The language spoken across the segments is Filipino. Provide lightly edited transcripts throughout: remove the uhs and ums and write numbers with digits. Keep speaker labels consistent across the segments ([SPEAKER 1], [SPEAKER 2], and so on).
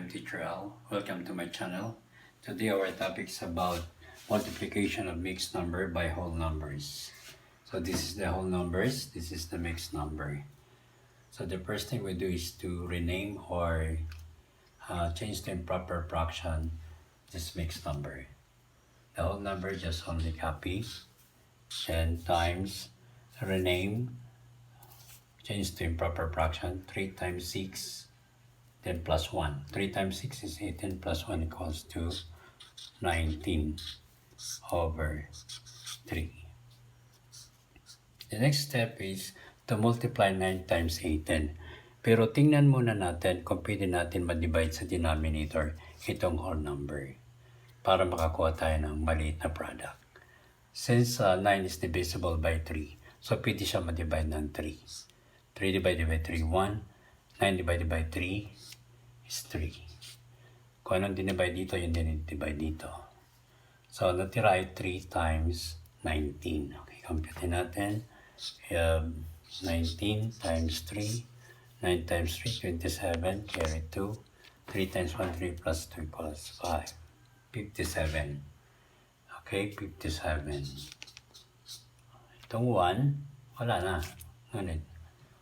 [SPEAKER 1] I'm Teacher Al. Welcome to my channel. Today our topic is about multiplication of mixed number by whole numbers. So this is the whole numbers, this is the mixed number. So the first thing we do is to rename or change to improper fraction this mixed number. The whole number just only copy and times rename, change to improper fraction 3 times 6 then plus 1. 3 times 6 is 18 plus 1 equals to 19 over 3. The next step is to multiply 9 times 18. Pero tingnan muna natin kung pwede natin ma-divide sa denominator itong whole number para makakuha tayo ng maliit na product. Since 9 is divisible by 3, so pwede siya ma-divide ng 3. 3 divided by 3, 1. 9 divided by 3 is 3. Kung anong dinivide dito, yun din divide dito. So, natira ay 3 times 19. Okay, compute natin. We have 19 times 3. 9 times 3, 27. Carry 2. 3 times 1, 3 plus 2 equals 5. 57. Okay, 57. Itong 1, wala na. Ngunit.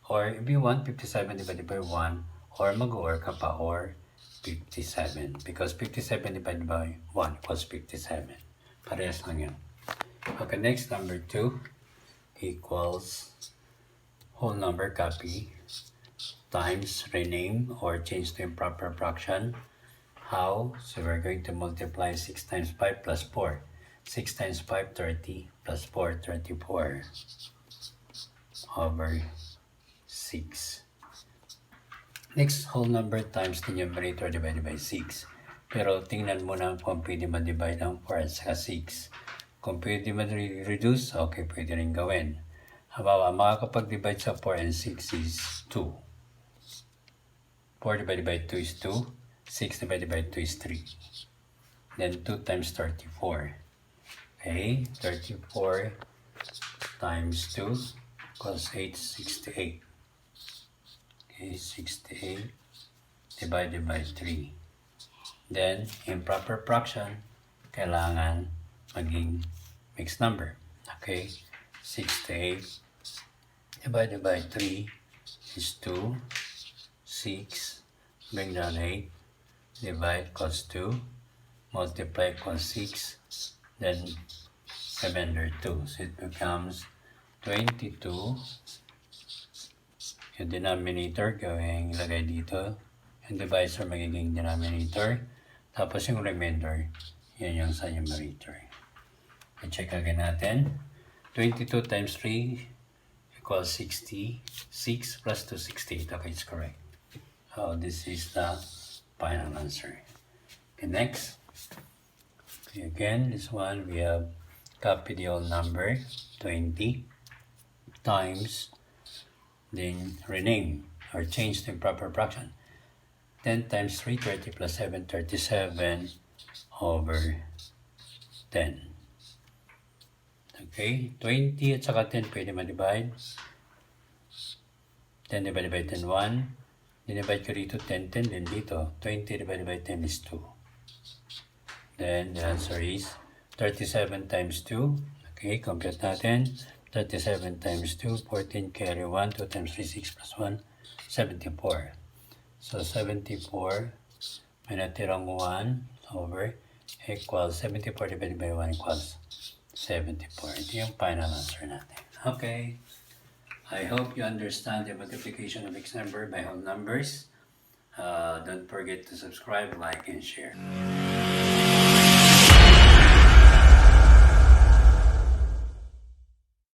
[SPEAKER 1] Or if you want 57 divided by 1, or mag-or ka pa, or 57. Because 57 divided by 1 equals 57. Parehas lang yun. Okay, next number 2 equals whole number copy times rename or change to improper fraction. How? So we're going to multiply 6 times 5 plus 4. 6 times 5, 30 plus 4, 34 over 6. Next, whole number times the numerator divided by 6. Pero tingnan mo na kung pwede ma-divide ang 4 at 6. Kung pwede ma-reduce, okay, pwede rin gawin. Habawa, makakapag-divide sa 4 and 6 is 2. 4 divided by 2 is 2. 6 divided by 2 is 3. Then 2 times 34. Okay, 34 times 2 equals 68. Okay, 68 divided by 3. Then, improper fraction, kailangan maging mixed number. Okay, 68 divided by 3 is 2. 6, bring down 8, divide equals 2, multiply equals 6, then remainder 2. So it becomes 22. Yung denominator, gawing ilagay dito. Yung divisor, magiging denominator. Tapos yung remainder, yun yung sa numerator. I-check again natin. 22 times 3 equals 60. 6 plus 2, 68. Okay, it's correct. So, this is the final answer. Okay, next. Okay, again, this one, we have copy the whole number, 20 times then rename or change to improper fraction. 10 times 3, 30 plus 7, 37 over 10. Okay, 20 at saka 10 pwede ma-divide. 10 divided by 10, 1. Dinivide ko dito, 10, 10, then dito. 20 divided by 10 is 2. Then the answer is 37 times 2. Okay, compute natin. 37 times 2, 14 carry 1, 2 times 3, 6 plus 1, 74. So 74, may natirang 1 over equals 74 divided by 1 equals 74. Ito yung final answer natin. Okay, I hope you understand the multiplication of mixed number by whole numbers. Don't forget to subscribe, like, and share.